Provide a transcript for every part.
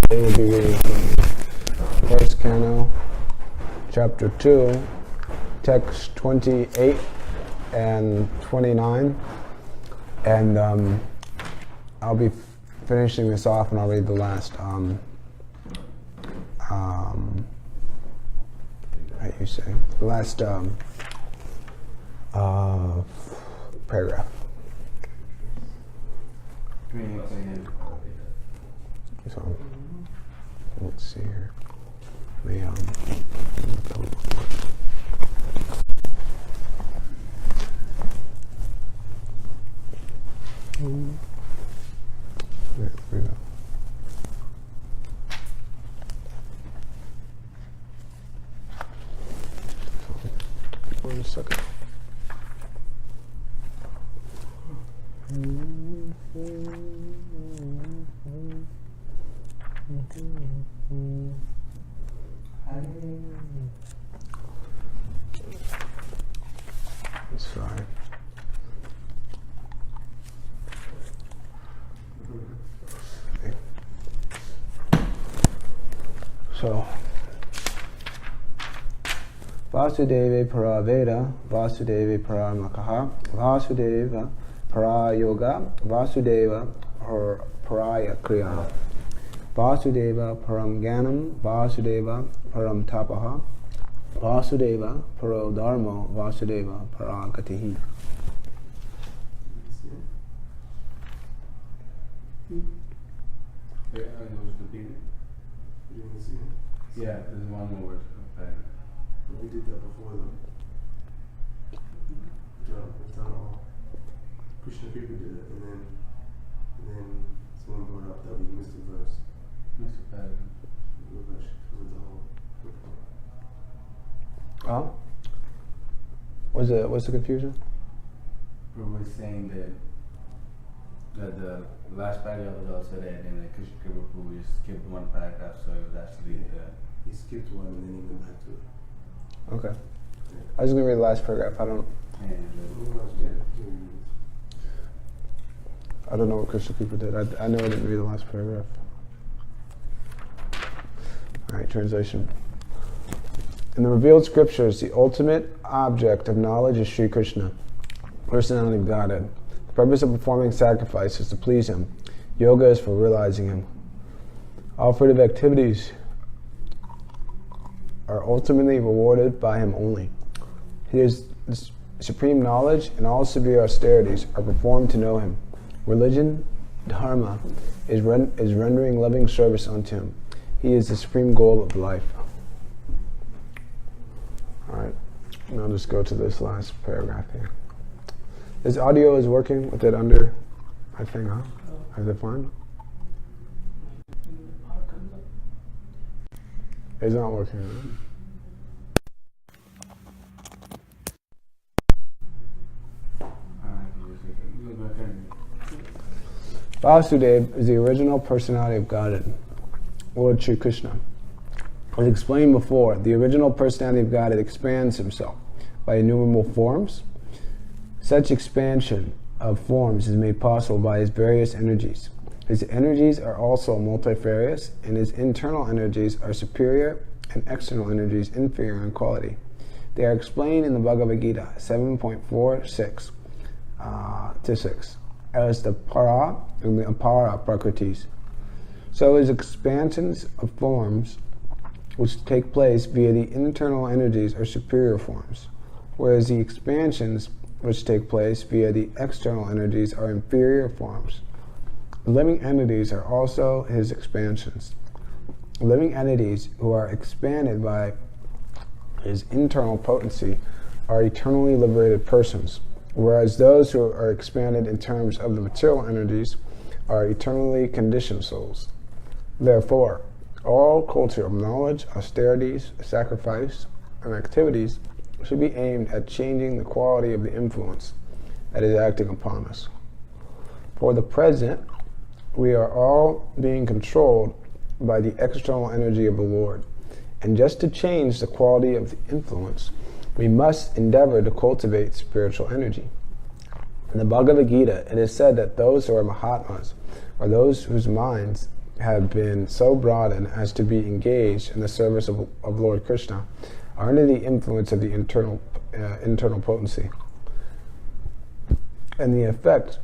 Today we'll be reading from First Canto, Chapter 2, Text 28 and 29, and I'll be finishing this off, and I'll read the last the last paragraph. So let's see here. There we go. One second. That's fine. So, Vasudeva para Veda, Vasudeva para Makaha, Vasudeva para Yoga, Vasudeva paraya Kriya, Vasudeva param Ganam, Vasudeva param Tapaha, Vasudeva paro Dharma, Vasudeva para Gatihi. Yeah, there's one more word. We did that before though. We've done all. Krishna Kripa did it, and then someone brought up that we missed a verse. Missed a paragraph. The verse covered the whole Oh? What's the confusion? Prabhu was saying that the last paragraph was also read, and then Krishna Kripa Prabhu just skipped one paragraph, so it was actually he skipped one and then he went back to it. Okay. I was going to read the last paragraph. I don't know what Krishna Kripa did. I know I didn't read the last paragraph. Alright, translation. In the revealed scriptures, the ultimate object of knowledge is Sri Krishna, personality of Godhead. The purpose of performing sacrifice is to please Him. Yoga is for realizing Him. All fruitive activities are ultimately rewarded by Him only. His supreme knowledge and all severe austerities are performed to know Him. Religion, dharma, is rendering loving service unto Him. He is the supreme goal of life. Alright, now I'll just go to this last paragraph here. This audio is working with it under, I think, huh? Is it fine? It's not working, right? Vasudeva is the original personality of Godhead, Lord Sri Krishna. As explained before, the original personality of Godhead expands Himself by innumerable forms. Such expansion of forms is made possible by His various energies. His energies are also multifarious, and His internal energies are superior and external energies inferior in quality. They are explained in the Bhagavad Gita 7.4.6 to 6 as the para and the apara prakritis. So His expansions of forms which take place via the internal energies are superior forms, whereas the expansions which take place via the external energies are inferior forms. Living entities are also His expansions. Living entities who are expanded by His internal potency are eternally liberated persons, whereas those who are expanded in terms of the material energies are eternally conditioned souls. Therefore, all culture of knowledge, austerities, sacrifice, and activities should be aimed at changing the quality of the influence that is acting upon us. For the present, we are all being controlled by the external energy of the Lord, and just to change the quality of the influence, we must endeavor to cultivate spiritual energy. In the Bhagavad Gita, it is said that those who are Mahatmas are those whose minds have been so broadened as to be engaged in the service of Lord Krishna are under the influence of the internal potency. And the effect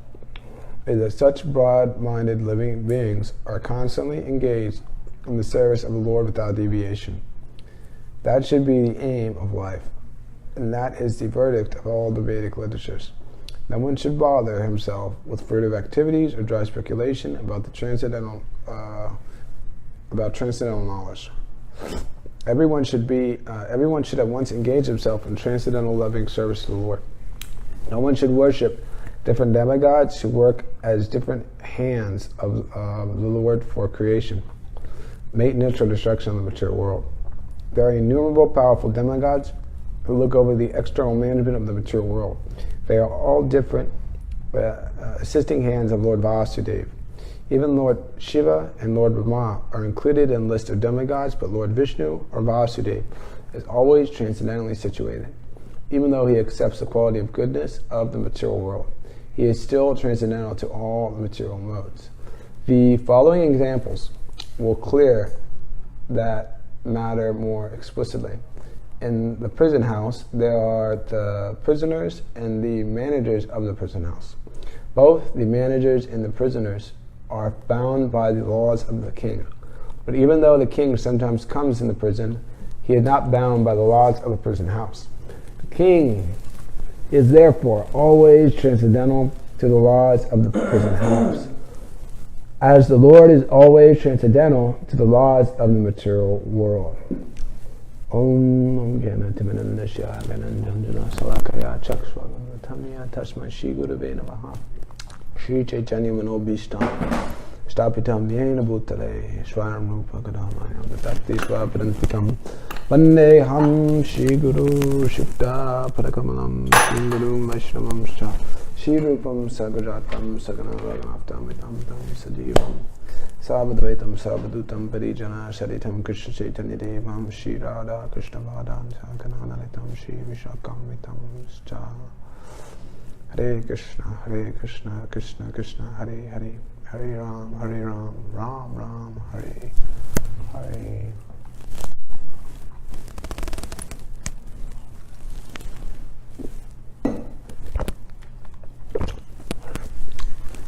is that such broad-minded living beings are constantly engaged in the service of the Lord without deviation. That should be the aim of life, and that is the verdict of all the Vedic literatures. No one should bother himself with furtive activities or dry speculation about transcendental knowledge. Everyone should at once engage himself in transcendental loving service to the Lord. No one should worship different demigods who work as different hands of the Lord for creation, maintenance, or destruction of the material world. There are innumerable powerful demigods who look over the external management of the material world. They are all different assisting hands of Lord Vasudeva. Even Lord Shiva and Lord Brahma are included in the list of demigods, but Lord Vishnu or Vasudeva is always transcendentally situated. Even though he accepts the quality of goodness of the material world, he is still transcendental to all the material modes. The following examples will clear that matter more explicitly. In the prison house, there are the prisoners and the managers of the prison house. Both the managers and the prisoners are bound by the laws of the king. But even though the king sometimes comes in the prison, he is not bound by the laws of the prison house. The king is therefore always transcendental to the laws of the prison house, as the Lord is always transcendental to the laws of the material world. Om Gana Timanandasya Gananjana Salakaya Chakshwagana Tamya Tashma Shri Gurave Namaha Shri Chaitanya Manobhishtam Stapitam Yena Bhutale Shwaram Rupa Kadamayam Tatati Swaparantikam Vandeham Shri Guru Shukta Padakamalam Shri Guru Vaishnavam Shra Shri Rupam Sagajatam Sagana Raganaftam Vitam Sajivam Savadvaitam Savadutam Parijana Sharitam Krishna Chaitanya Devam Shri Radha Krishna Vadan Sakananalitam Shri Vishakam Vitam Scha Hare Krishna, Krishna Krishna, Hare Hare, Hare Ram, Ram Ram, Hare Hare.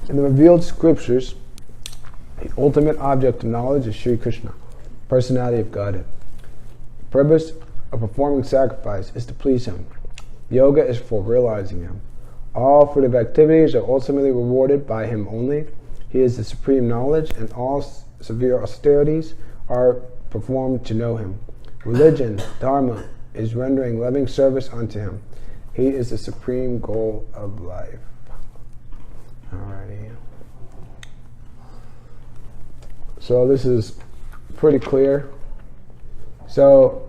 In the revealed scriptures, the ultimate object of knowledge is Sri Krishna, personality of Godhead. The purpose of performing sacrifice is to please Him. Yoga is for realizing Him. All fruitive activities are ultimately rewarded by Him only. He is the supreme knowledge, and all severe austerities are performed to know Him. Religion, Dharma, is rendering loving service unto Him. He is the supreme goal of life. Alrighty. So this is pretty clear. So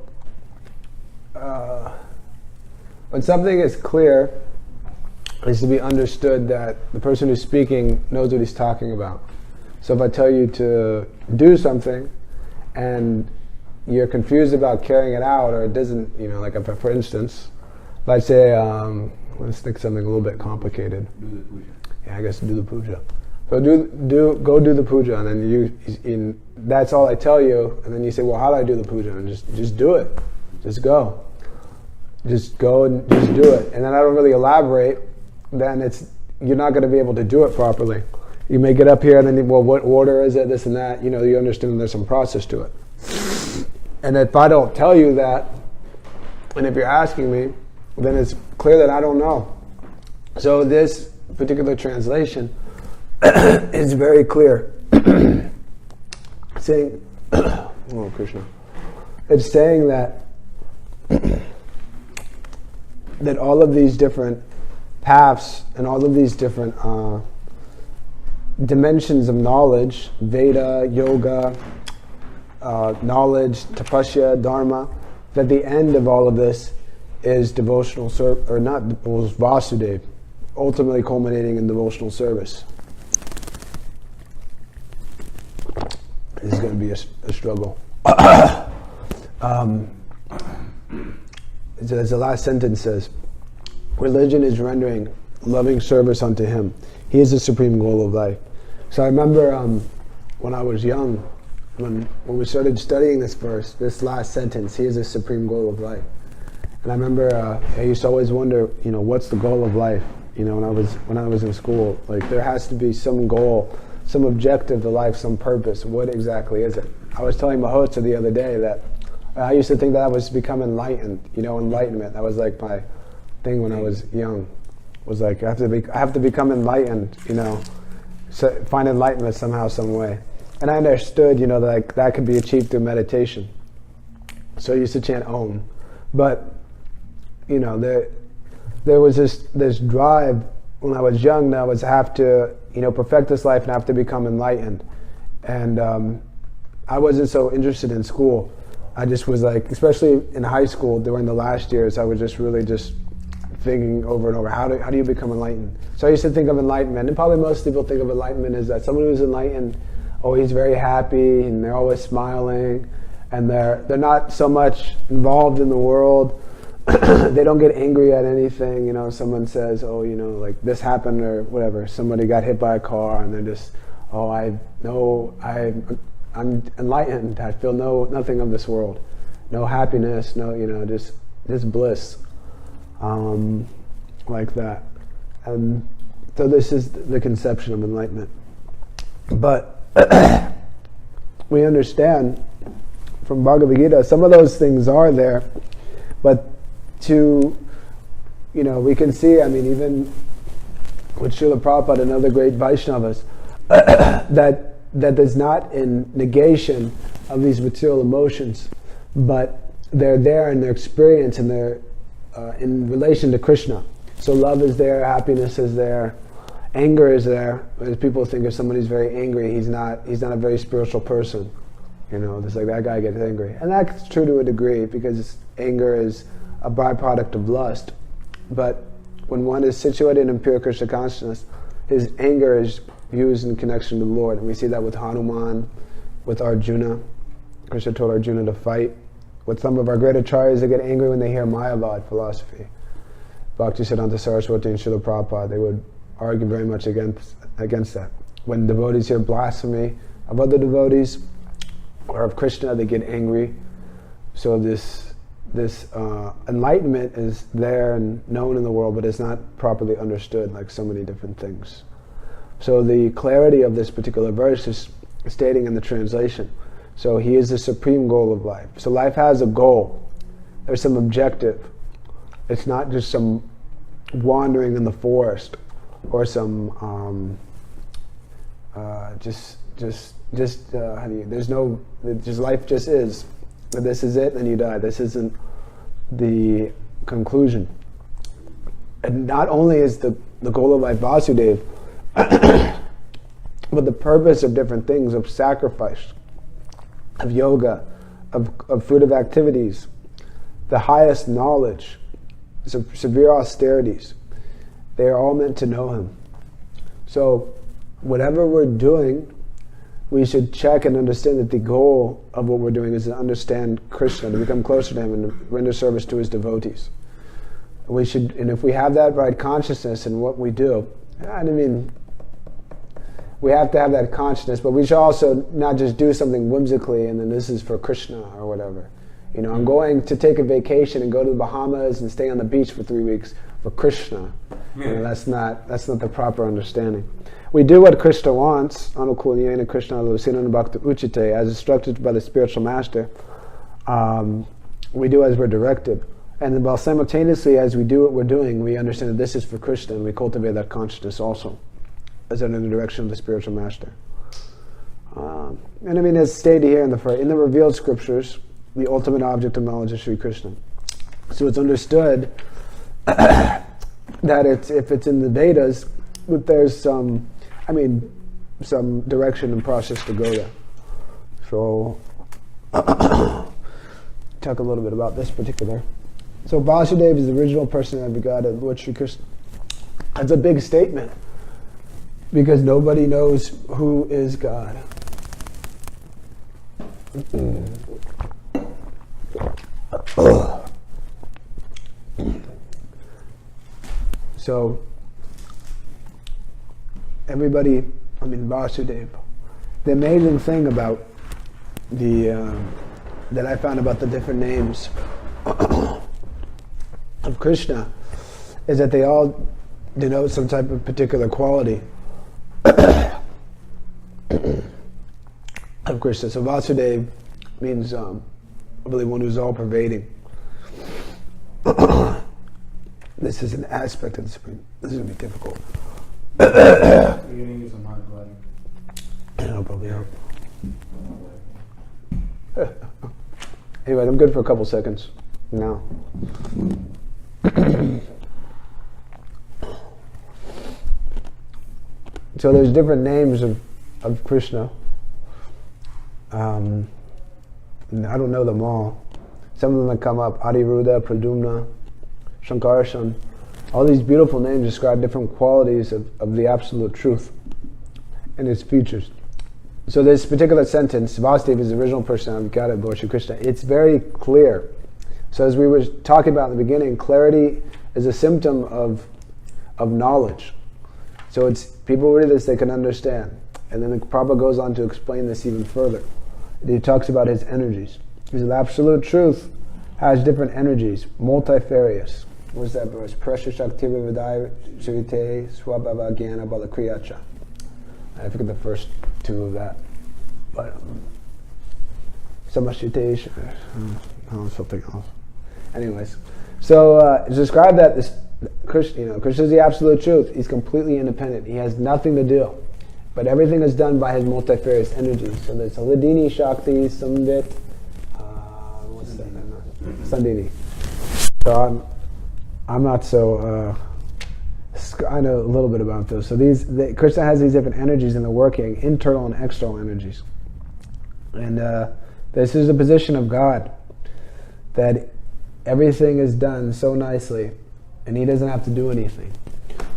when something is clear, it's to be understood that the person who's speaking knows what he's talking about. So if I tell you to do something and you're confused about carrying it out, or it doesn't, like if, for instance, if I say, let's think something a little bit complicated. Do the puja. Yeah, I guess do the puja. So go do the puja, and then that's all I tell you, and then you say, well, how do I do the puja? And just do it. Just go. Just go and just do it. And then I don't really elaborate, then you're not going to be able to do it properly. You may get up here and then, well, what order is it, this and that, you understand there's some process to it. And if I don't tell you that, and if you're asking me, then it's clear that I don't know. So this particular translation is very clear. Saying, oh Krishna, it's saying that that all of these different paths and all of these different dimensions of knowledge, Veda, Yoga, knowledge, Tapasya, Dharma, that the end of all of this is devotional service, or not, was Vasudeva, ultimately culminating in devotional service. This is going to be a struggle. As the last sentence says, religion is rendering loving service unto Him. He is the supreme goal of life. So I remember when I was young, when we started studying this verse, this last sentence, he is the supreme goal of life. And I remember I used to always wonder, what's the goal of life? When I was in school, like there has to be some goal, some objective to life, some purpose. What exactly is it? I was telling Mahotsa the other day that I used to think that I was to become enlightened. Enlightenment. That was like my thing when I was young. Was like I have to become enlightened. So find enlightenment somehow, some way. And I understood, that could be achieved through meditation. So I used to chant Om, but there was this drive when I was young that I was have to perfect this life and have to become enlightened. And I wasn't so interested in school. I just was like, especially in high school during the last years, I was just really just thinking over and over, how do you become enlightened? So I used to think of enlightenment, and probably most people think of enlightenment as that someone who's enlightened, always very happy, and they're always smiling, and they're not so much involved in the world. They don't get angry at anything. Someone says, like this happened or whatever. Somebody got hit by a car, and they're just, I'm enlightened. I feel nothing of this world, no happiness, just bliss, like that. And so this is the conception of enlightenment. But we understand from Bhagavad Gita, some of those things are there, but we can see, even with Srila Prabhupada and other great Vaishnavas, that is not in negation of these material emotions, but they're there in their experience and they're in relation to Krishna. So love is there, happiness is there, anger is there. As people think if somebody's very angry, he's not a very spiritual person. Just like that guy gets angry. And that's true to a degree, because anger is a byproduct of lust. But when one is situated in pure Krishna consciousness, his anger is used in connection to the Lord. And we see that with Hanuman, with Arjuna. Krishna told Arjuna to fight. With some of our great acharyas, they get angry when they hear Mayavad philosophy. Bhaktisiddhanta Saraswati and Srila Prabhupada, they would argue very much against that. When devotees hear blasphemy of other devotees or of Krishna, they get angry. So this enlightenment is there and known in the world, but it's not properly understood, like so many different things. So the clarity of this particular verse is stating in the translation. So he is the supreme goal of life. So life has a goal. There's some objective. It's not just some wandering in the forest or some life just is. This is it, and you die. This isn't the conclusion. And not only is the goal of life Vasudeva, but the purpose of different things, of sacrifice, of yoga, of fruitive activities, the highest knowledge, severe austerities, they are all meant to know him. So whatever we're doing, we should check and understand that the goal of what we're doing is to understand Krishna, to become closer to him and to render service to his devotees. We should, and if we have that right consciousness in what we do, we have to have that consciousness, but we should also not just do something whimsically and then this is for Krishna or whatever. I'm going to take a vacation and go to the Bahamas and stay on the beach for 3 weeks for Krishna. That's not the proper understanding. We do what Krishna wants, Anukulyena Krishna Lusinana Bhakta Uchite, as instructed by the spiritual master. We do as we're directed. And then while simultaneously as we do what we're doing, we understand that this is for Krishna, and we cultivate that consciousness also, as under the direction of the spiritual master. As stated here in the revealed scriptures, the ultimate object of knowledge is Sri Krishna. So it's understood that if it's in the Vedas, that there's some direction and process to go there. So, talk a little bit about this particular. So Vasudeva is the original personality of God, Lord Sri Krishna. That's a big statement, because nobody knows who is God. So everybody, Vasudeva, the amazing thing about that I found about the different names of Krishna is that they all denote some type of particular quality of Krishna. So Vasudeva means, I believe, one who's all pervading. This is an aspect of the Supreme. This is going to be difficult. Beginning is a mind body. That'll probably help. Anyway, I'm good for a couple seconds now. So there's different names of Krishna. And I don't know them all. Some of them that come up, Adiruddha, Pradumna, Shankarshan. All these beautiful names describe different qualities of the absolute truth and its features. So this particular sentence, Vasudeva is the original personality of God, Lord Shri Krishna. It's very clear. So as we were talking about in the beginning, clarity is a symptom of knowledge. So it's people read this, they can understand. And then the Prabhupada goes on to explain this even further. He talks about his energies. Because the absolute truth has different energies, multifarious. What's that verse? Prasya Shakti Vidaya Shrite Swabhava Gyana Balakriyacha. I forget the first two of that. But Samashite, something else. Anyways, so to describe that this Krishna is the absolute truth. He's completely independent. He has nothing to do. But everything is done by his multifarious energies. So there's Aladini, Shakti, Samvit, what's that? Sandini. So I'm not so, I know a little bit about those. So Krishna has these different energies in the working, internal and external energies. And this is the position of God, that everything is done so nicely, and he doesn't have to do anything.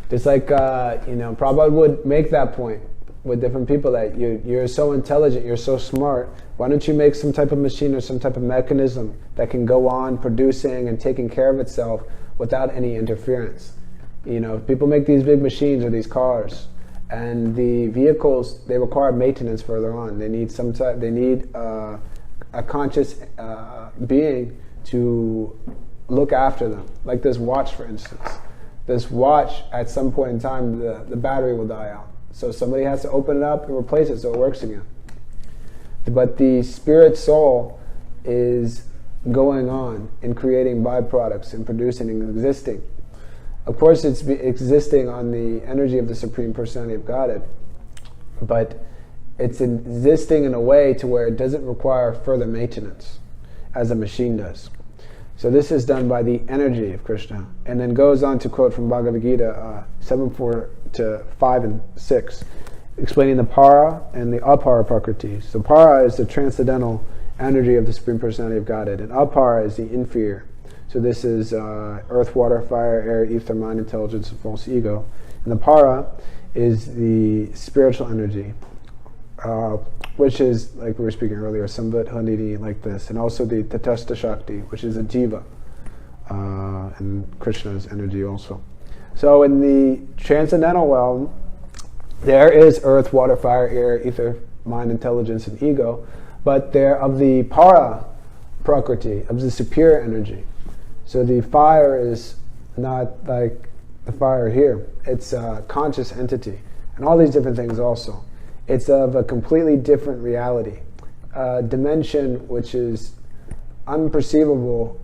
Just like, Prabhupada would make that point with different people, that you're so intelligent, you're so smart, why don't you make some type of machine or some type of mechanism that can go on producing and taking care of itself without any interference? People make these big machines or these cars, and the vehicles, they require maintenance further on. They need a conscious being to look after them. Like this watch, for instance. This watch, at some point in time, the battery will die out. So somebody has to open it up and replace it so it works again. But the spirit soul is going on and creating byproducts and producing and existing. Of course, it's existing on the energy of the Supreme Personality of Godhead, but it's existing in a way to where it doesn't require further maintenance, as a machine does. So this is done by the energy of Krishna. And then goes on to quote from Bhagavad Gita 7:4 to 5 and 6, explaining the para and the apara prakriti. So para is the transcendental energy of the Supreme Personality of Godhead, and apara is the inferior. So this is earth, water, fire, air, ether, mind, intelligence, and false ego. And the para is the spiritual energy, which is, like we were speaking earlier, Samvat, Handini, like this. And also the Tatastha Shakti, which is a jiva, and Krishna's energy also. So in the transcendental realm, there is earth, water, fire, air, ether, mind, intelligence, and ego, but they're of the para prakriti, of the superior energy. So the fire is not like the fire here. It's a conscious entity. And all these different things also. It's of a completely different reality. A dimension which is unperceivable,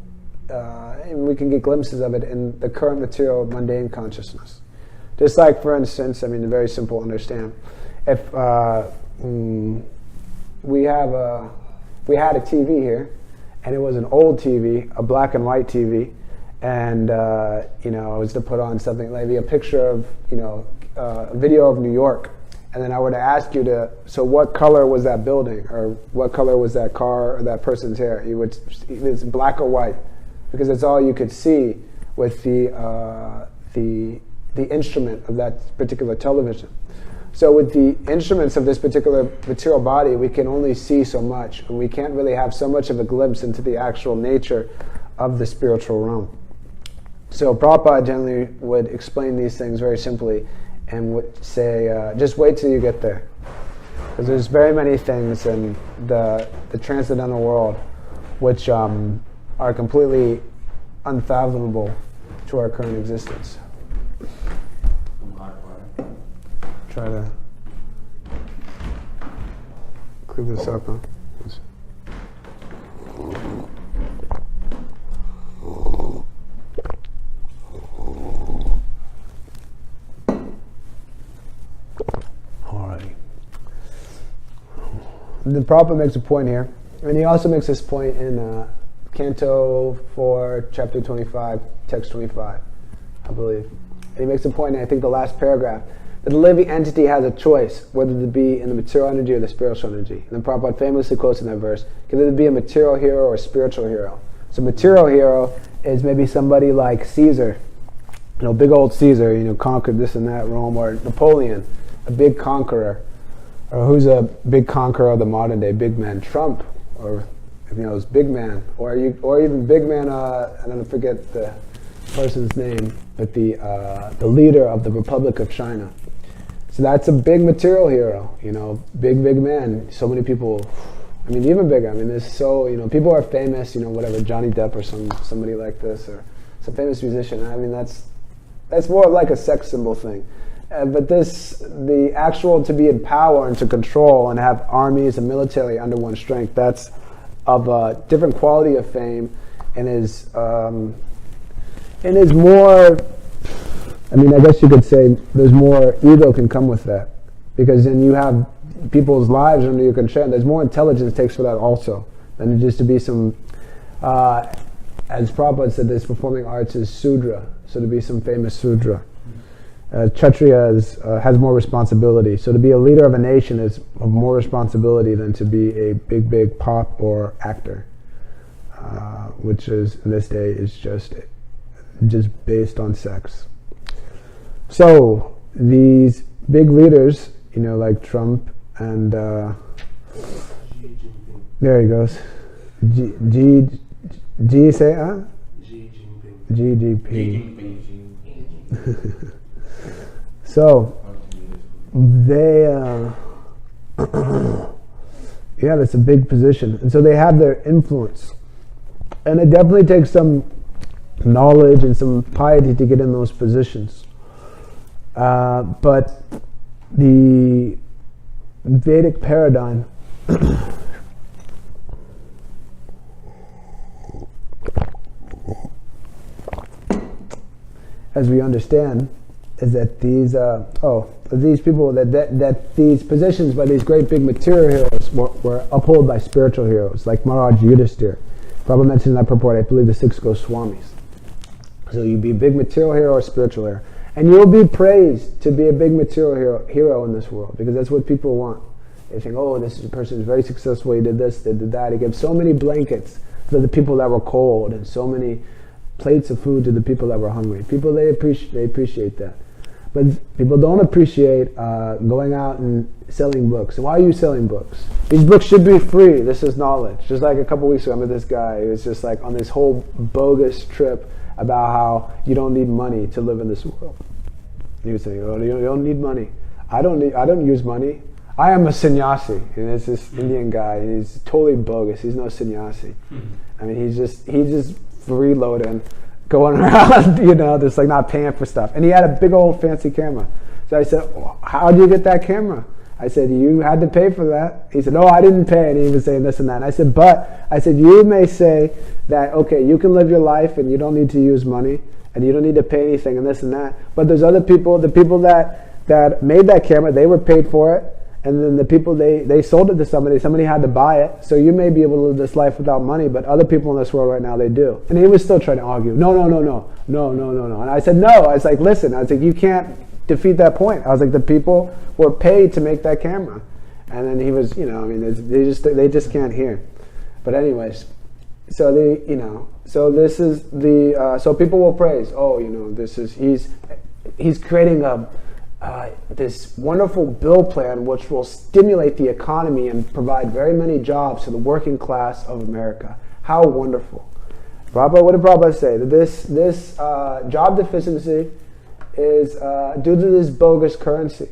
and we can get glimpses of it in the current material mundane consciousness. Just like, for instance, very simple to understand. If we had a TV here, and it was an old TV, a black and white TV, and I was to put on something, maybe a picture of, a video of New York, and then I were to ask you so what color was that building, or what color was that car, or that person's hair? It's black or white, because that's all you could see with the instrument of that particular television. So with the instruments of this particular material body, we can only see so much, and we can't really have so much of a glimpse into the actual nature of the spiritual realm. So Prabhupada generally would explain these things very simply and would say, just wait till you get there. Because there's very many things in the transcendental world which are completely unfathomable to our current existence. Try to clear this up, huh? Alrighty. The Prabhupada makes a point here, and he also makes this point in Canto 4, Chapter 25, Text 25, I believe. And he makes a point in, I think, the last paragraph, that the living entity has a choice whether to be in the material energy or the spiritual energy. And then Prabhupada famously quotes in that verse, can either be a material hero or a spiritual hero. So material hero is maybe somebody like Caesar, big old Caesar, conquered this and that Rome, or Napoleon, a big conqueror. Or who's a big conqueror of the modern day, big man? Trump, or is big man, or even big man. I don't forget the person's name, but the leader of the Republic of China. So that's a big material hero, big man. So many people. Even bigger. There's people are famous. Whatever, Johnny Depp or somebody like this, or some famous musician. That's more of like a sex symbol thing. But the actual to be in power and to control and have armies and military under one's strength, that's of a different quality of fame, and is more. I guess you could say there's more ego can come with that, because then you have people's lives under your control. There's more intelligence takes for that also than just to be some. As Prabhupada said, this performing arts is Sudra, so to be some famous Sudra. Kshatriya has more responsibility. So to be a leader of a nation is of more responsibility than to be a big pop or actor, which is in this day is just based on sex. So these big leaders, like Trump and there he goes, G say G. So they, that's a big position, and so they have their influence, and it definitely takes some knowledge and some piety to get in those positions. But the Vedic paradigm as we understand, is that these people that these positions by these great big material heroes were upheld by spiritual heroes like Maharaj Yudhisthira. Prabhupada mentioned in that purport, I believe, the 6 Goswamis. So you be a big material hero or spiritual hero, and you'll be praised to be a big material hero in this world, because that's what people want. They think, this person is very successful. He did this, they did that. He gave so many blankets to the people that were cold, and so many plates of food to the people that were hungry. People they appreciate that. But people don't appreciate going out and selling books. And why are you selling books? These books should be free. This is knowledge. Just like a couple weeks ago, I met this guy who was just like on this whole bogus trip about how you don't need money to live in this world. He was saying, you don't need money. I don't use money. I am a sannyasi. And it's this Indian guy, and he's totally bogus. He's no sannyasi. He's just freeloading, going around, just like not paying for stuff. And he had a big old fancy camera. So I said, how do you get that camera? I said, you had to pay for that. He said, no, I didn't pay. And he was saying this and that. And I said, you may say that, okay, you can live your life and you don't need to use money and you don't need to pay anything and this and that. But there's other people, the people that made that camera, they were paid for it. And then the people, they sold it to somebody had to buy it. So you may be able to live this life without money, but other people in this world right now, they do. And he was still trying to argue, no. And I said, no. I was like, listen, you can't defeat that point. I was like, the people were paid to make that camera. And then he was, they just can't hear. But anyways, so so this is so people will praise, he's creating this wonderful bill plan which will stimulate the economy and provide very many jobs to the working class of America. How wonderful. What did Prabhupada say? That this job deficiency is due to this bogus currency.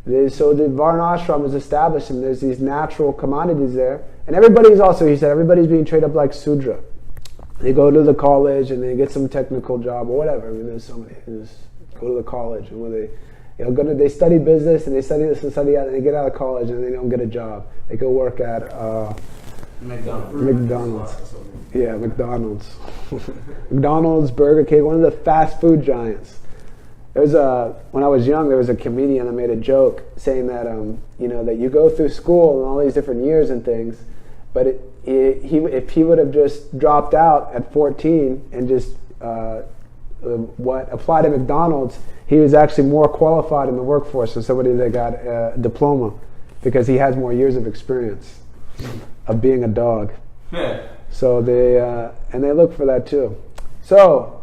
So the Varna Ashram is established, and there's these natural commodities there. And everybody's also, he said, everybody's being trained up like Sudra. They go to the college and they get some technical job or whatever. I mean, there's so many. They just go to the college and when they study business and they study this and study that, and they get out of college and they don't get a job. They go work at McDonald's. Yeah, McDonald's. McDonald's, Burger King, one of the fast food giants. When I was young, there was a comedian that made a joke saying that that you go through school and all these different years and things, but if he would have just dropped out at 14 and just applied to McDonald's, he was actually more qualified in the workforce than somebody that got a diploma because he has more years of experience of being a dog. Yeah. So they look for that too. So,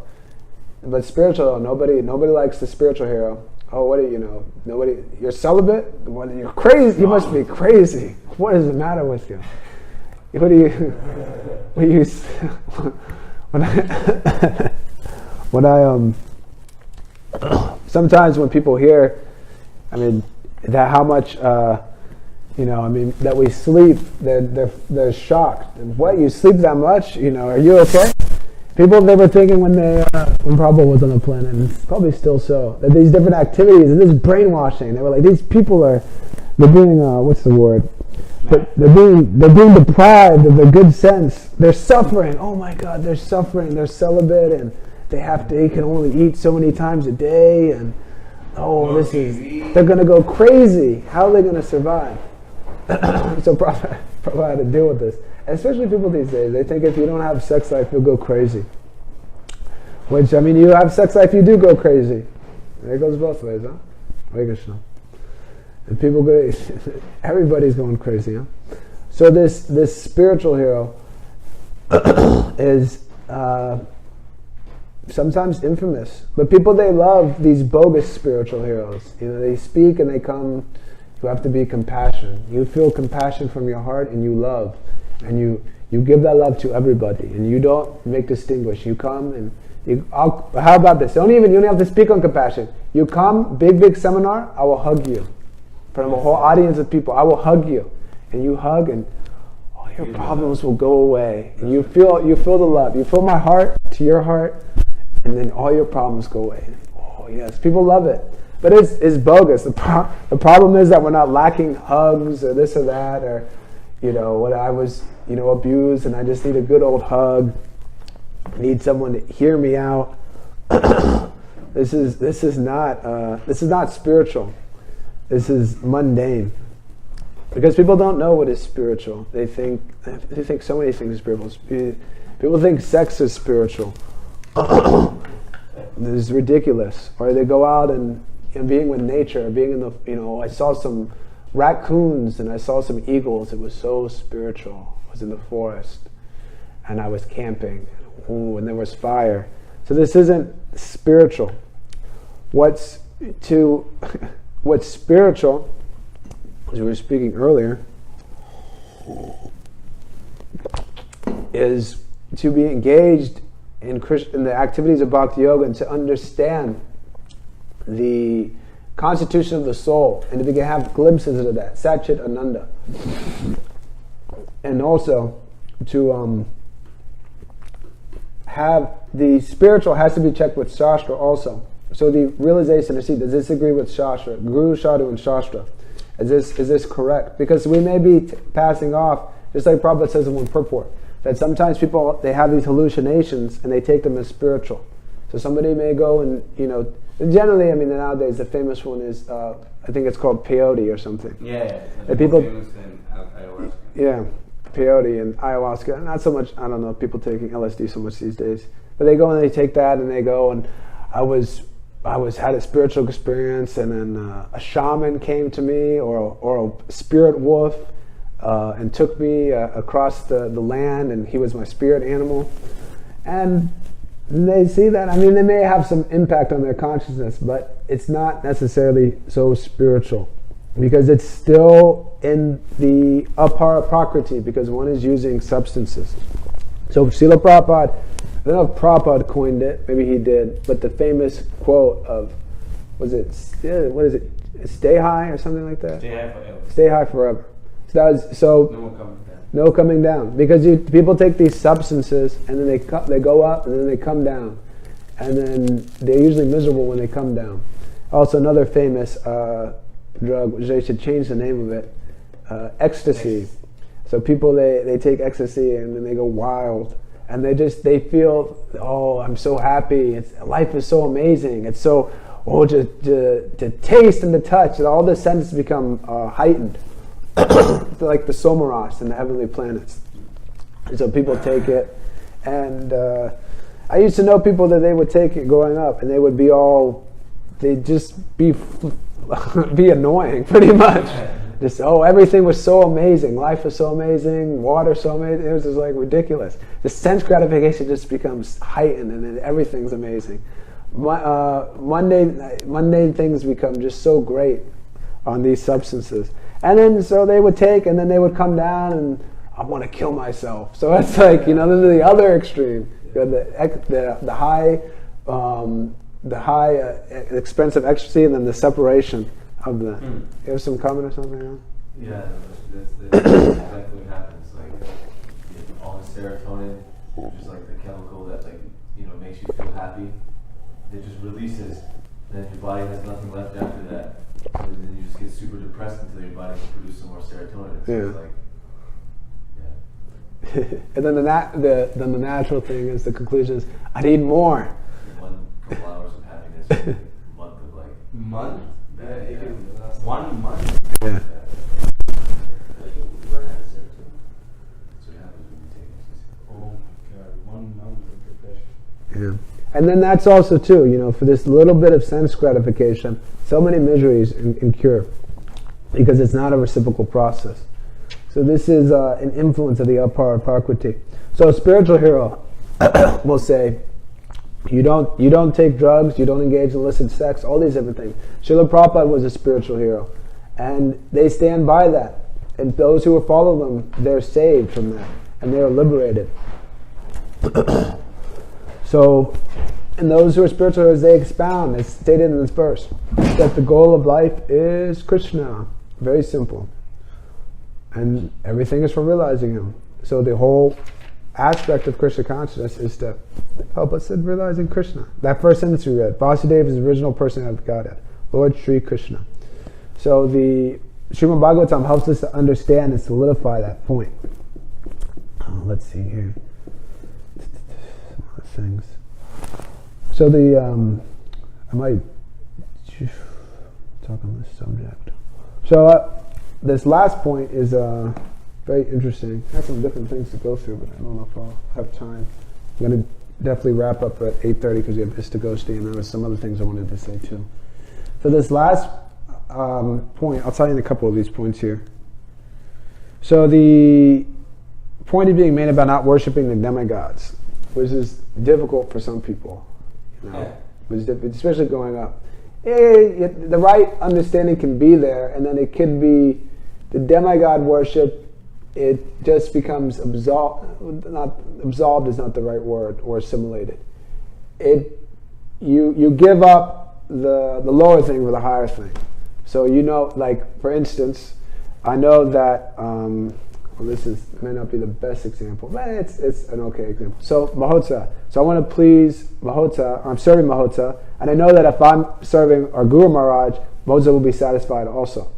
but spiritual, nobody likes the spiritual hero. Oh, what do you know? Nobody. You're celibate? What? You're crazy. You must be crazy. What is the matter with you? What do you? When I sometimes when people hear, I mean, that how much that we sleep, they're shocked. What, you sleep that much? Are you okay? People, they were thinking when Prabhu was on the planet, and it's probably still so, that these different activities and this brainwashing, they were like, these people they're being what's the word? But they're being deprived of their good sense. They're suffering. Oh my God, they're suffering. They're celibate and they can only eat so many times a day, and they're going to go crazy. How are they going to survive? So Prabhu had to deal with this. And especially people these days, they think if you don't have sex life, you'll go crazy. Which, I mean, you have sex life, you do go crazy. It goes both ways, huh? Hare Krishna. And people go, everybody's going crazy, huh? So this spiritual hero is sometimes infamous. But people, they love these bogus spiritual heroes. They speak and they come. You have to be compassion. You feel compassion from your heart and you love. And you give that love to everybody. And you don't make distinguish. You come and how about this? You don't have to speak on compassion. You come, big seminar, I will hug you. In front of a whole audience of people, I will hug you. And you hug and all your problems will go away. And you feel the love. You feel my heart to your heart, and then all your problems go away. Oh yes, people love it. But it's bogus. The problem is that we're not lacking hugs or this or that, or when I was abused and I just need a good old hug. I need someone to hear me out. This is not spiritual. This is mundane. Because people don't know what is spiritual. They think so many things are spiritual. People think sex is spiritual. This is ridiculous. Or they go out and being with nature, being in the, I saw some raccoons and I saw some eagles. It was so spiritual. I was in the forest and I was camping. Ooh, and there was fire. So this isn't spiritual. What's spiritual, as we were speaking earlier, is to be engaged in the activities of Bhakti Yoga and to understand the constitution of the soul and to have glimpses of that, Satchit Ananda. And also to have the spiritual has to be checked with Shastra also. So the realization to see, does this agree with Shastra? Guru, Sadhu, and Shastra. Is this correct? Because we may be passing off, just like Prabhupada says in one purport, that sometimes people, they have these hallucinations and they take them as spiritual. So somebody may go and, generally, I mean, nowadays the famous one is, I think it's called peyote or something. Yeah. And people, famous in ayahuasca. Yeah, peyote and ayahuasca. Not so much, I don't know, people taking LSD so much these days. But they go and they take that and they go and had a spiritual experience, and then a shaman came to me or a spirit wolf and took me across the land, and he was my spirit animal. And they see that, I mean, they may have some impact on their consciousness, but it's not necessarily so spiritual because it's still in the apara prakriti, because one is using substances. So Srila Prabhupada, I don't know if Prabhupada coined it, maybe he did, but the famous quote of, what is it, stay high or something like that. Stay high forever. Stay high forever. So No one coming down. no coming down, because people take these substances and then they go up and then they come down, and then they're usually miserable when they come down. Also, another famous drug, which they should change the name of it, ecstasy. So people they take ecstasy and then they go wild, and they feel, oh, I'm so happy. Life is so amazing. It's so to taste and to touch, and all the senses become heightened. Like the Somaras and the heavenly planets. And so people take it, and I used to know people that they would take it growing up, and they'd just be annoying pretty much. Just, everything was so amazing, life was so amazing, water so amazing, it was just like ridiculous. The sense gratification just becomes heightened, and then everything's amazing. Mundane things become just so great on these substances. And then so they would take, and then they would come down, and I want to kill myself. So it's like, this is the other extreme. The high expensive ecstasy, and then the separation of the. You have some comment or something? Else? Yeah, that's exactly what happens. Like all the serotonin, which is like the chemical that makes you feel happy, it just releases. Then your body has nothing left after that. So then you just get super depressed until your body can produce some more serotonin. So it's like, And then the natural thing is, the conclusion is, I need more. One couple hours of happiness, a month of like. Month? Yeah. 1 month? Yeah. That's what happens when you take ecstasy. Oh my God, 1 month of depression. Yeah. And then that's also too, for this little bit of sense gratification, so many miseries incur, because it's not a reciprocal process. So this is an influence of the apara prakriti. So a spiritual hero will say, you don't take drugs, you don't engage in illicit sex, all these different things. Srila Prabhupada was a spiritual hero, and they stand by that. And those who follow them, they're saved from that, and they're liberated. So, and those who are spiritual heroes, they expound, as stated in this verse, that the goal of life is Krishna. Very simple. And everything is for realizing Him. So the whole aspect of Krishna consciousness is to help us in realizing Krishna. That first sentence we read, Vasudeva is the original personality of Godhead, Lord Sri Krishna. So the Śrīmad-Bhāgavatam helps us to understand and solidify that point. Let's see here. Some other things. So I might talk on this subject. So this last point is very interesting. I have some different things to go through, but I don't know if I'll have time. I'm going to definitely wrap up at 8:30 because we have Istagosti, and there were some other things I wanted to say too. So this last point, I'll tell you in a couple of these points here. So the point is being made about not worshiping the demigods, which is difficult for some people, especially growing up. The right understanding can be there, and then it can be the demigod worship. It just becomes absolved. Not absolved is not the right word, or assimilated. You give up the lower thing for the higher thing. So like for instance, I know that this may not be the best example, but it's an okay example. So Mahotsa. So I want to please Mahotsa, or I'm serving Mahotsa, and I know that if I'm serving our Guru Maharaj, Mahotsa will be satisfied also.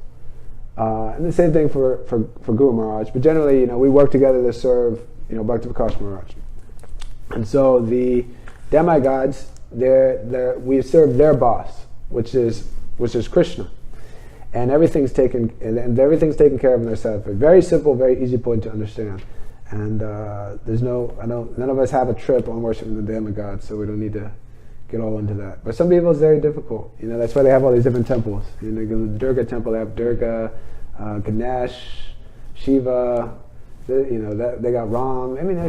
And the same thing for Guru Maharaj. But generally, we work together to serve, Bhakti Vikas Maharaj. And so the demigods, we serve their boss, which is Krishna. And everything's taken care of in their side. Very simple, very easy point to understand. And none of us have a trip on worshiping the demigods, so we don't need to get all into that. But some people it's very difficult. That's why they have all these different temples. They go to the Durga temple, they have Durga, Ganesh, Shiva. They got Ram. I mean, they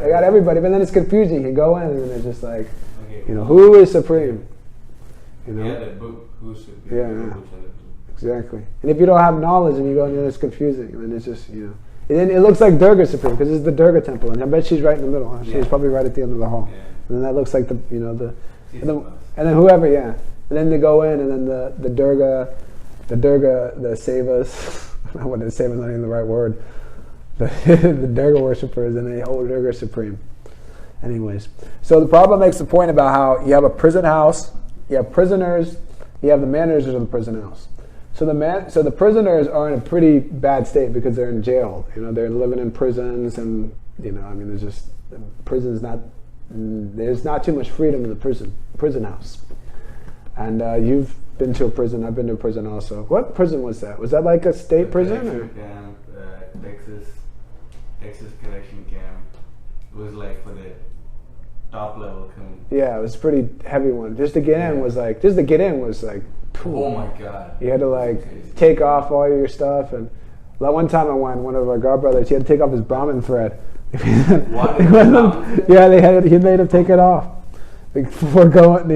got everybody. But then it's confusing. You go in and it's just like, who is supreme? Yeah, the book, who should be. Yeah. Exactly. And if you don't have knowledge and you go in there, it's confusing. And then it's just, And then it looks like Durga Supreme because it's the Durga temple. And I bet she's right in the middle. She's probably right at the end of the hall. Yeah. And then that looks like and then whoever, And then they go in, and then the Durga, the Sevas, I wouldn't say Sevas not even the right word, the Durga worshippers, and they hold Durga supreme. Anyways, so the Prabhupada makes the point about how you have a prison house, you have prisoners, you have the managers of the prison house. So the prisoners are in a pretty bad state because they're in jail. They're living in prisons, and there's just there's not too much freedom in the prison house. And you've been to a prison. I've been to a prison also. What prison was that? Was that like a state prison? Or? Camp, Texas correction camp. It was like for the top level. Yeah, it was a pretty heavy one. Just to get in was like. Oh my God! You had to take off all your stuff, and one time I went. One of our godbrothers, he had to take off his Brahmin thread. What? He made him take it off before going.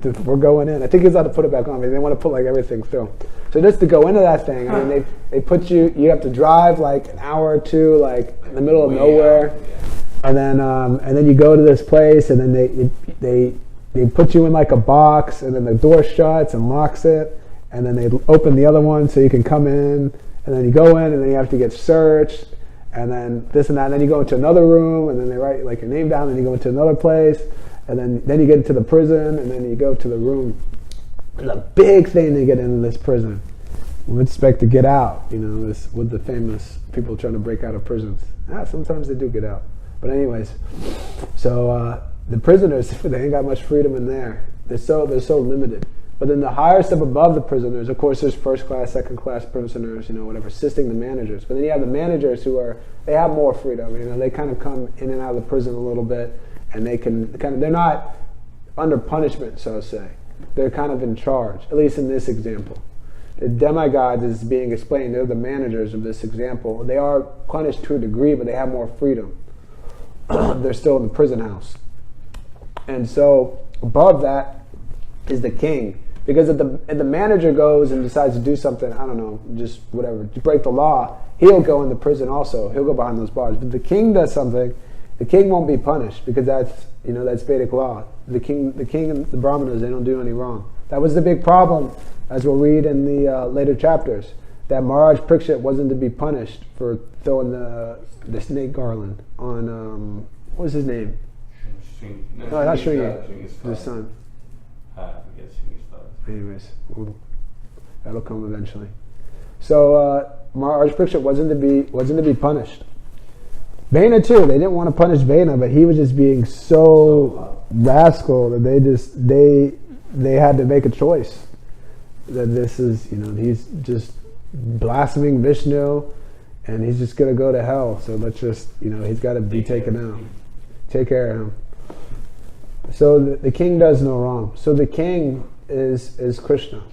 Before going in. I think he's allowed to put it back on. But they want to put everything through. So just to go into that thing, they put you. You have to drive an hour or two, in the middle of nowhere, and then you go to this place, and then they put you in a box, and then the door shuts and locks it, and then they open the other one so you can come in, and then you go in, and then you have to get searched, and then this and that, and then you go into another room, and then they write your name down, and you go into another place, and then you get into the prison, and then you go to the room. It's a big thing to get into this prison. We expect to get out, with the famous people trying to break out of prisons. Sometimes they do get out. But anyways, so the prisoners, they ain't got much freedom in there. They're so limited. But then the higher step above the prisoners, of course, there's first class, second class prisoners, assisting the managers. But then you have the managers they have more freedom. They kind of come in and out of the prison a little bit, and they can they're not under punishment, so to say. They're kind of in charge, at least in this example. The demigods is being explained. They're the managers of this example. They are punished to a degree, but they have more freedom. They're still in the prison house. And so above that is the king. Because if the manager goes and decides to do something, I don't know, just whatever, to break the law, he'll go into prison also. He'll go behind those bars. But if the king does something, the king won't be punished because that's Vedic law. The king and the Brahmanas, they don't do any wrong. That was the big problem, as we'll read in the later chapters, that Maharaj Parikshit wasn't to be punished for throwing the snake garland on, what was his name? No, not Shringi. His son. I forget Shringi's father. Anyways, that'll come eventually. So Maharaj Parikshit wasn't to be punished. Vena too. They didn't want to punish Vena, but he was just being so rascal that they had to make a choice. That this is, he's just blaspheming Vishnu, and he's just going to go to hell. So let's just, he's got to be taken out. Take care of him. So the king does no wrong. So the king is Krishna.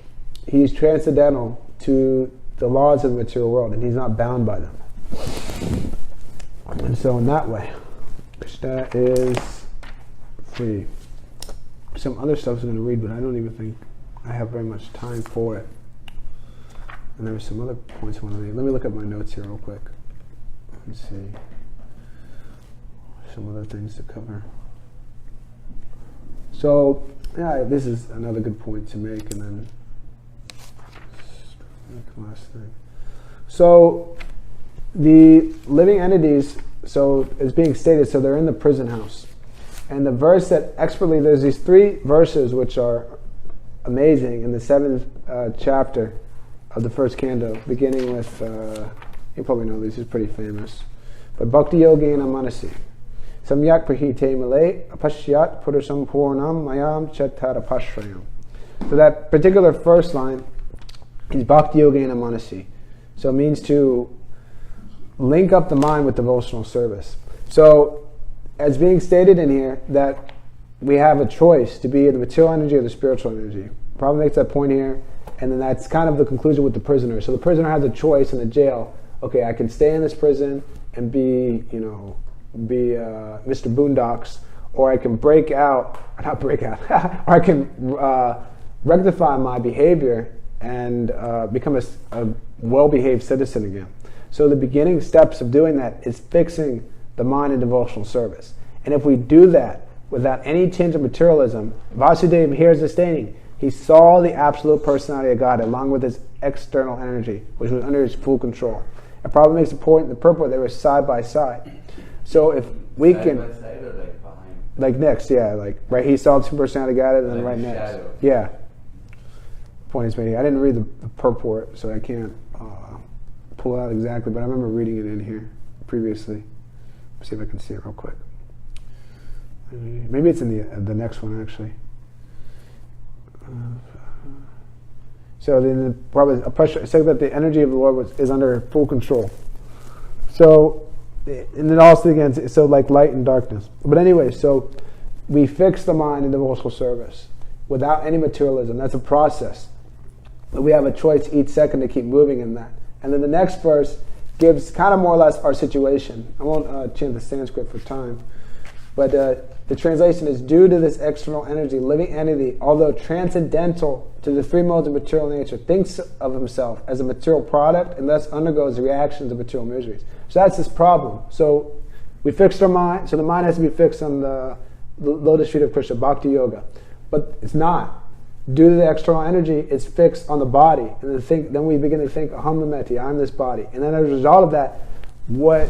He's transcendental to the laws of the material world, and he's not bound by them. And so in that way, Krishna is free. Some other stuff I'm going to read, but I don't even think I have very much time for it. And there were some other points I want to read. Let me look at my notes here real quick. Let's see. Some other things to cover. So, this is another good point to make, and then the last thing. So, the living entities, so it's being stated, so they're in the prison house. And the verse that expertly, there's these 3 verses which are amazing in the 7th chapter of the first canto, beginning with, you probably know these, is pretty famous. But Bhakti Yogena Manasi. Samyak Prahite Malay Apashyat Purusam Purnam Mayam Chatarapashrayam. So that particular first line is Bhakti Yogena Manasi. So it means to link up the mind with devotional service. So as being stated in here, that we have a choice to be in the material energy or the spiritual energy. Prabhupada makes that point here, and then that's kind of the conclusion with the prisoner. So the prisoner has a choice in the jail. Okay, I can stay in this prison and be Mr. Boondocks, or I can or I can rectify my behavior and become a well-behaved citizen again. So the beginning steps of doing that is fixing the mind in devotional service. And if we do that without any tinge of materialism, Vasudeva here is stating He saw the absolute personality of God along with his external energy, which was under his full control. It probably makes the point in the purport they were side by side. So if we can, Side by side or like behind? like next, yeah, like right, he saw the personality of God and then Like right a next. shadow. Yeah. Point is made. I didn't read the purport, so I can't pull it out exactly, but I remember reading it in here previously. See if I can see it real quick. Maybe it's in the next one actually. So then probably a pressure. It said that the energy of the Lord is under full control. So, and then also again, so like light and darkness. But anyway, so we fix the mind in devotional service without any materialism. That's a process. But we have a choice each second to keep moving in that. And then the next verse gives kind of more or less our situation. I won't chant the Sanskrit for time. But the translation is, due to this external energy, living entity, although transcendental to the three modes of material nature, thinks of himself as a material product and thus undergoes the reactions of material miseries. So that's this problem. So we fixed our mind. So the mind has to be fixed on the lotus feet of Krishna, bhakti yoga. But it's not. Due to the external energy, it's fixed on the body. And then we begin to think, aham mameti, I'm this body. And then as a result of that, born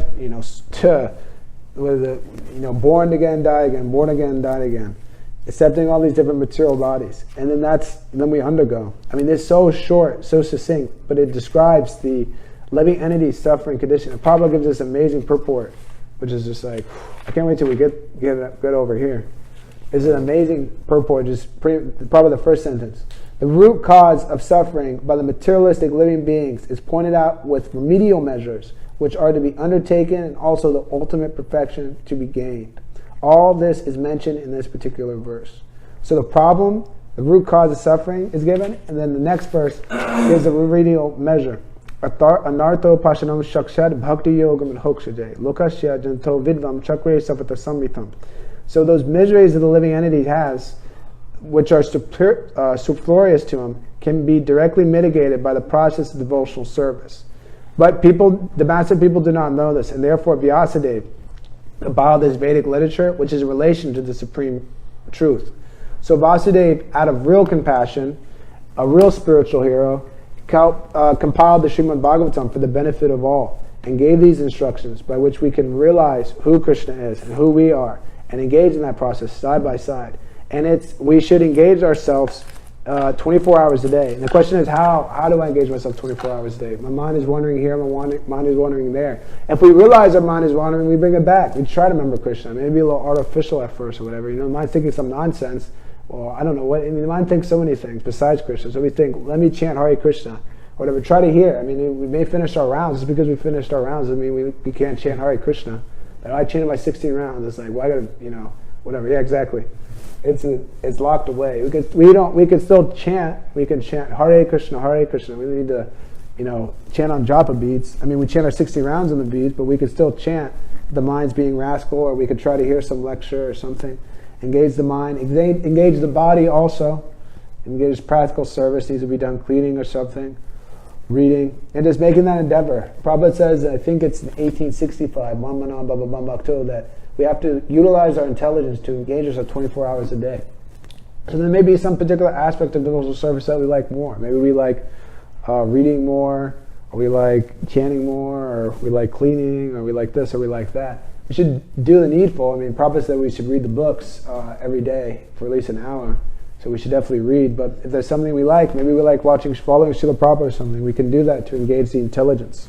again, die again, born again, die again. Accepting all these different material bodies. And then we undergo. I mean, it's so short, so succinct, but it describes the living entity suffering condition. And Prabhupada gives this amazing purport, which is just like, I can't wait till we get over here. It's an amazing purport, probably the first sentence. The root cause of suffering by the materialistic living beings is pointed out with remedial measures, which are to be undertaken, and also the ultimate perfection to be gained. All this is mentioned in this particular verse. So the problem, the root cause of suffering is given, and then the next verse is a remedial measure. Anartho pashanam shakshad bhakti yogam and hokshaje lokashya janto vidvam chakre savata samritam. So those miseries that the living entity has, which are superfluous to him, can be directly mitigated by the process of devotional service. But the massive people do not know this, and therefore Vyasadeva compiled this Vedic literature, which is in relation to the supreme truth. So Vasudeva, out of real compassion, a real spiritual hero, compiled the Śrīmad-Bhāgavatam for the benefit of all, and gave these instructions by which we can realize who Krishna is and who we are, and engage in that process side by side. And we should engage ourselves 24 hours a day. And the question is, how do I engage myself 24 hours a day? My mind is wandering here, my mind is wandering there. If we realize our mind is wandering, we bring it back. We try to remember Krishna. Maybe a little artificial at first or whatever. The mind thinking some nonsense, or I don't know what. I mean, the mind thinks so many things besides Krishna. So we think, let me chant Hare Krishna, or whatever. Try to hear. I mean, we may finish our rounds. Just because we finished our rounds doesn't mean we can't chant Hare Krishna. But I chanted my 16 rounds. It's like, well, I gotta, whatever. Yeah, exactly. It's locked away. We could still chant. We can chant Hare Krishna, Hare Krishna. We need to, chant on japa beads. I mean, we chant our 60 rounds on the beads, but we could still chant the mind's being rascal, or we could try to hear some lecture or something. Engage the mind. Engage the body also. Engage practical service. Needs to be done cleaning or something. Reading. And just making that endeavor. Prabhupada says, I think it's in 1865, Mamana Baba Bambakto, that we have to utilize our intelligence to engage ourselves 24 hours a day. So there may be some particular aspect of devotional service that we like more. Maybe we like reading more, or we like chanting more, or we like cleaning, or we like this, or we like that. We should do the needful. I mean, Prabhupada said we should read the books every day for at least an hour. So we should definitely read. But if there's something we like, maybe we like following Srila Prabhupada or something, we can do that to engage the intelligence.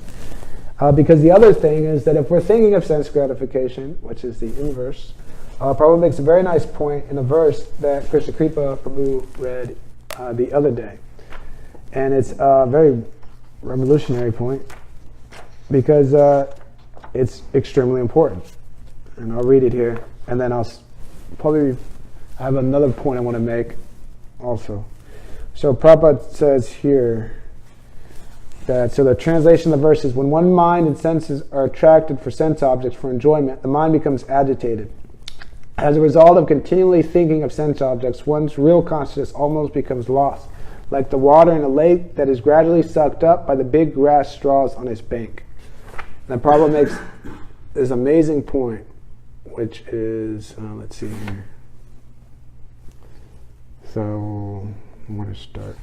Because the other thing is that if we're thinking of sense gratification, which is the inverse, Prabhupada makes a very nice point in a verse that Krishna Kripa Prabhu read the other day. And it's a very revolutionary point because it's extremely important. And I'll read it here, and then I'll probably have another point I want to make also. So Prabhupada says here, so the translation of the verse is, when one mind and senses are attracted for sense objects for enjoyment, the mind becomes agitated. As a result of continually thinking of sense objects, one's real consciousness almost becomes lost, like the water in a lake that is gradually sucked up by the big grass straws on its bank. And the Prabhupada makes this amazing point, which is, let's see here. So, I'm going to start.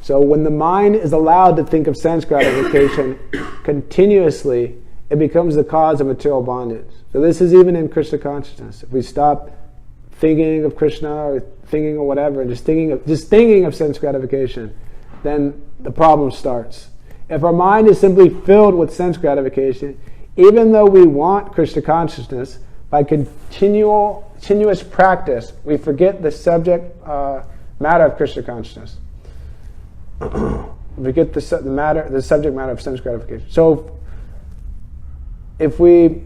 So when the mind is allowed to think of sense gratification continuously, it becomes the cause of material bondage. So this is even in Krishna consciousness. If we stop thinking of Krishna or thinking of whatever, and just thinking of sense gratification, then the problem starts. If our mind is simply filled with sense gratification, even though we want Krishna consciousness, by continuous practice, we forget the subject matter of Krishna consciousness. We get the subject matter of sense gratification. So, if we,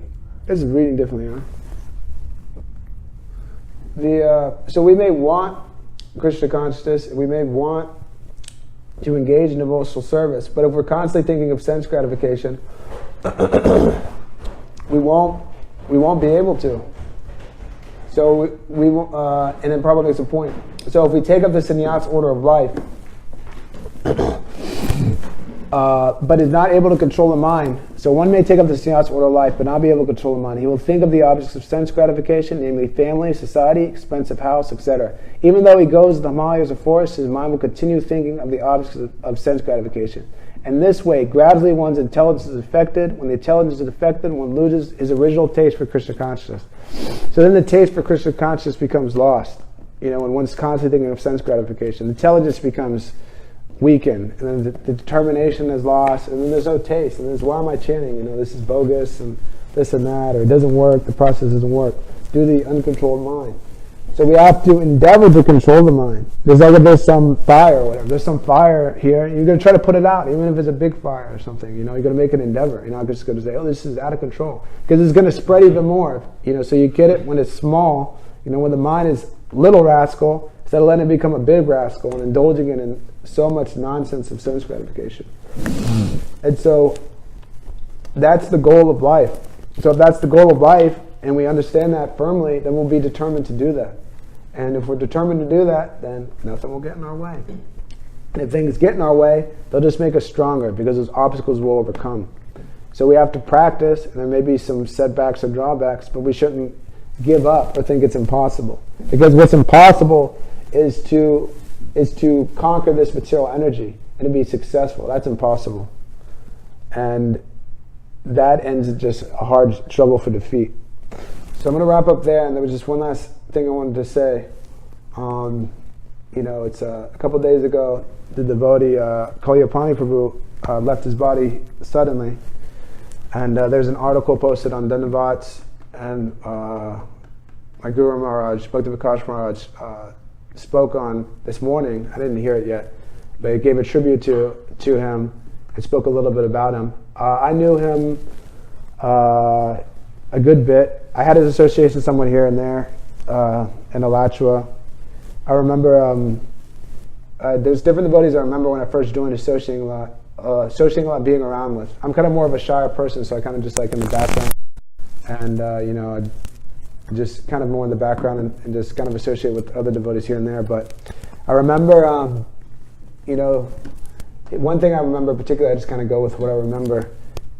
this is reading differently, huh? So we may want Krishna consciousness, we may want to engage in devotional service, but if we're constantly thinking of sense gratification, we won't be able to. So and then Prabhupada makes a point. So if we take up the sannyas order of life, but is not able to control the mind. So one may take up the sannyas order of life, but not be able to control the mind. He will think of the objects of sense gratification, namely family, society, expensive house, etc. Even though he goes to the Himalayas or forests, his mind will continue thinking of the objects of sense gratification. And this way, gradually one's intelligence is affected. When the intelligence is affected, one loses his original taste for Krishna consciousness. So then the taste for Krishna consciousness becomes lost. When one's constantly thinking of sense gratification, intelligence becomes weakened, and then the determination is lost, and then there's no taste, and there's, why am I chanting? This is bogus, and this and that, or it doesn't work, the process doesn't work, due to the uncontrolled mind. So we have to endeavor to control the mind. There's like if there's some fire or whatever, there's some fire here, you're going to try to put it out, even if it's a big fire or something, you're going to make an endeavor. You're not just going to say, oh, this is out of control, because it's going to spread even more, so you get it when it's small, when the mind is little rascal, instead of letting it become a big rascal and indulging it in so much nonsense of sense gratification. And so that's the goal of life. So if that's the goal of life and we understand that firmly, then we'll be determined to do that. And if we're determined to do that, then nothing will get in our way. And if things get in our way, they'll just make us stronger, because those obstacles will overcome. So we have to practice, and there may be some setbacks or drawbacks, but we shouldn't give up or think it's impossible. Because what's impossible is to conquer this material energy and to be successful. That's impossible. And that ends in just a hard struggle for defeat. So I'm going to wrap up there, and there was just one last thing I wanted to say. It's a couple of days ago, the devotee Kaliyaphani Prabhu left his body suddenly, and there's an article posted on Dhanavats, and my Guru Maharaj, Bhakti Vikas Maharaj, spoke on this morning. I didn't hear it yet, but it gave a tribute to him and spoke a little bit about him. I knew him a good bit. I had his association somewhat here and there in Alachua. I remember there's different devotees I remember when I first joined associating a lot, being around with. I'm kind of more of a shyer person, so I kind of just like in the background, and I just kind of more in the background and just kind of associate with other devotees here and there. But I remember, one thing I remember particularly, I just kind of go with what I remember,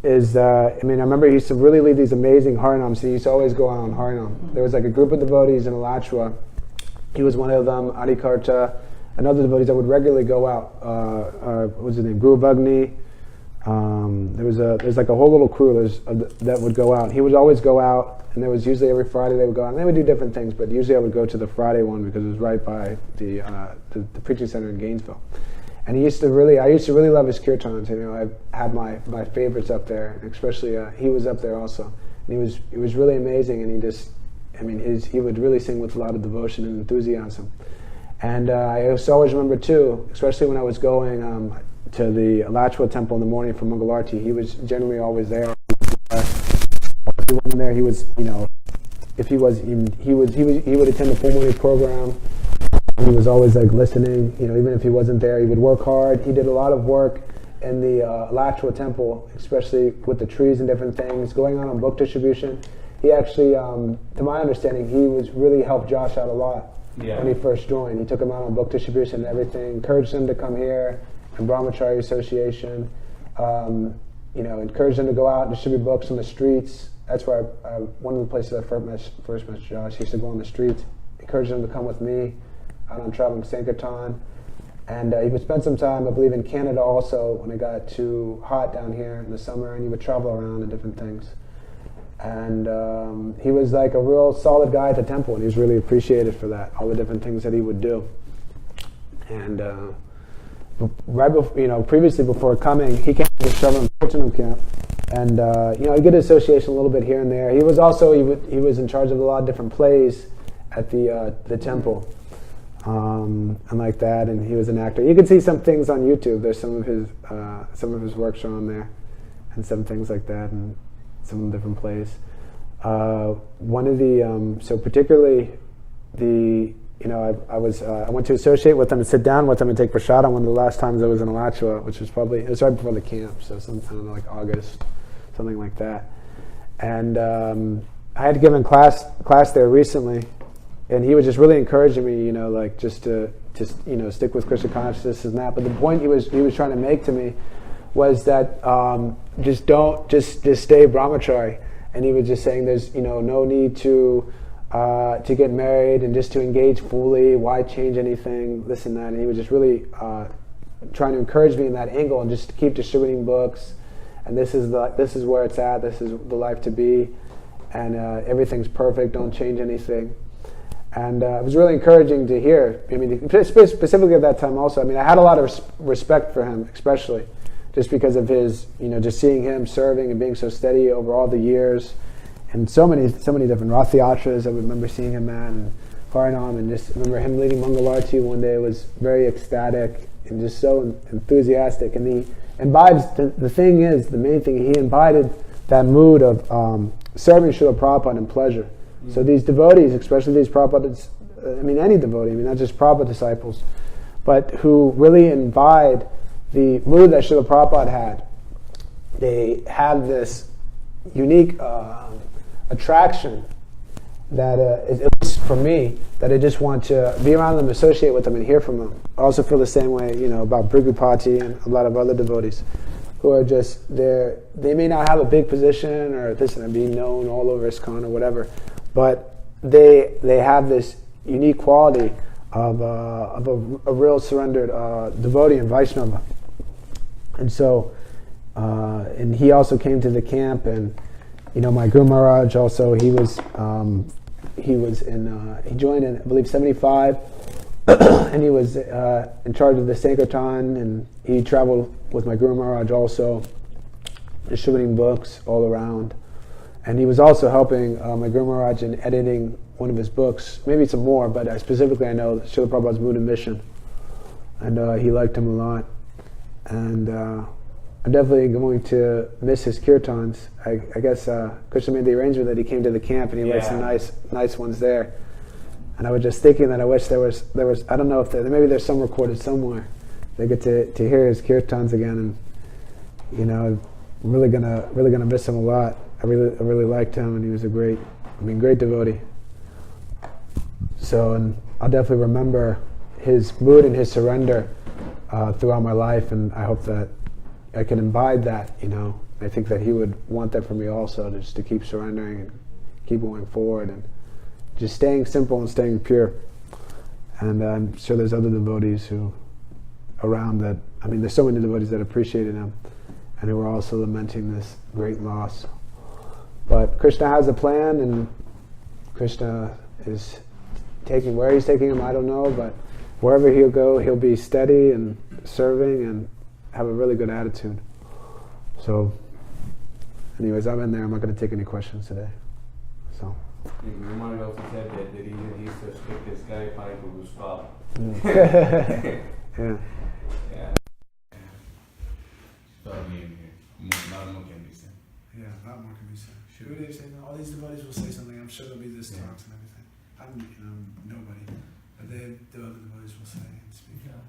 is, I remember he used to really lead these amazing Harinams. He used to always go out on Harinam. There was like a group of devotees in Alachua. He was one of them, Adikarta, and other devotees that would regularly go out. What was his name? Guru Bhagni. There's like a whole little crew that would go out. He would always go out, and there was usually every Friday they would go out, and they would do different things, but usually I would go to the Friday one because it was right by the preaching center in Gainesville. And I used to really love his kirtans. I had my favorites up there, especially he was up there also, and he was really amazing. And he would really sing with a lot of devotion and enthusiasm. And I always remember too, especially when I was going to the Alachua temple in the morning for Mangalarti, he was generally always there. If he wasn't there, he was, if he was, he would attend the full morning program. He was always like listening, even if he wasn't there, he would work hard. He did a lot of work in the Alachua temple, especially with the trees and different things, going on book distribution. He actually, to my understanding, he was really helped Josh out a lot when he first joined. He took him out on book distribution and everything, encouraged him to come here, and Brahmachari Association, encouraged him to go out and distribute books on the streets. That's where one of the places I first met Josh. He used to go on the streets, encouraged him to come with me. out on traveling Sankirtan. And he would spend some time, I believe, in Canada also when it got too hot down here in the summer, and he would travel around and different things. And he was like a real solid guy at the temple, and he was really appreciated for that, all the different things that he would do. And right before, previously before coming, he came to the Sherman Fortune camp, and he did association a little bit here and there. He was also he was in charge of a lot of different plays at the temple. And like that, and he was an actor. You can see some things on YouTube. There's some of his works are on there, and some things like that, and some different plays. One of the so particularly the I went to associate with him and sit down with him and take prasad one of the last times I was in Alachua, which was it was right before the camp, so sometime like August, something like that. And I had to give him class there recently. And he was just really encouraging me, just to stick with Krishna consciousness and that. But the point he was trying to make to me was that just stay brahmachari. And he was just saying there's no need to get married and just to engage fully. Why change anything? This and that. And he was just really trying to encourage me in that angle and just to keep distributing books. And this is where it's at. This is the life to be. And everything's perfect. Don't change anything. And it was really encouraging to hear. I mean, specifically at that time also. I mean, I had a lot of respect for him, especially just because of his, just seeing him serving and being so steady over all the years, and so many different Rath Yatras I remember seeing him at, and Harinam, and just remember him leading Mangalarti one day was very ecstatic and just so enthusiastic. And he imbibes. The thing is, the main thing, he imbibed that mood of serving Srila Prabhupada in pleasure. So these devotees, especially these Prabhupada, any devotee, not just Prabhupada disciples, but who really imbibe the mood that Srila Prabhupada had, they have this unique attraction that, at least for me, that I just want to be around them, associate with them, and hear from them. I also feel the same way, about Brigupati and a lot of other devotees who are just there. They may not have a big position or this and being known all over ISKCON or whatever, but they have this unique quality of a real surrendered devotee and Vaishnava. And so, and he also came to the camp, and my Guru Maharaj also, he joined in, I believe, 75, and he was in charge of the Sankirtan, and he traveled with my Guru Maharaj also, distributing books all around. And he was also helping my Guru Maharaj in editing one of his books, maybe some more, but specifically I know Srila Prabhupada's Mood and Mission. And he liked him a lot. And I'm definitely going to miss his kirtans. I guess Krishna made the arrangement that he came to the camp and he made some nice ones there. And I was just thinking that I wish there was I don't know if maybe there's some recorded somewhere. They get to hear his kirtans again, and I'm really gonna miss him a lot. I really liked him, and he was a great devotee. So, and I'll definitely remember his mood and his surrender throughout my life, and I hope that I can imbibe that. I think that he would want that for me also, just to keep surrendering and keep going forward, and just staying simple and staying pure. And I'm sure there's other devotees who around that. There's so many devotees that appreciated him, and who are also lamenting this great loss. But Krishna has a plan, and Krishna is where he's taking him, I don't know, but wherever he'll go, he'll be steady and serving and have a really good attitude. So, anyways, I'm in there. I'm not going to take any questions today. So. Ramana also said that he's so strict as Kaliyaphani Prabhu's father. Yeah. Yeah. So, a lot more can be said. Yeah, a lot more can be said. Gurudev said, all these devotees will say something. I'm sure there'll be this talks and everything. I'm nobody, but the other devotees will say and speak. Yeah.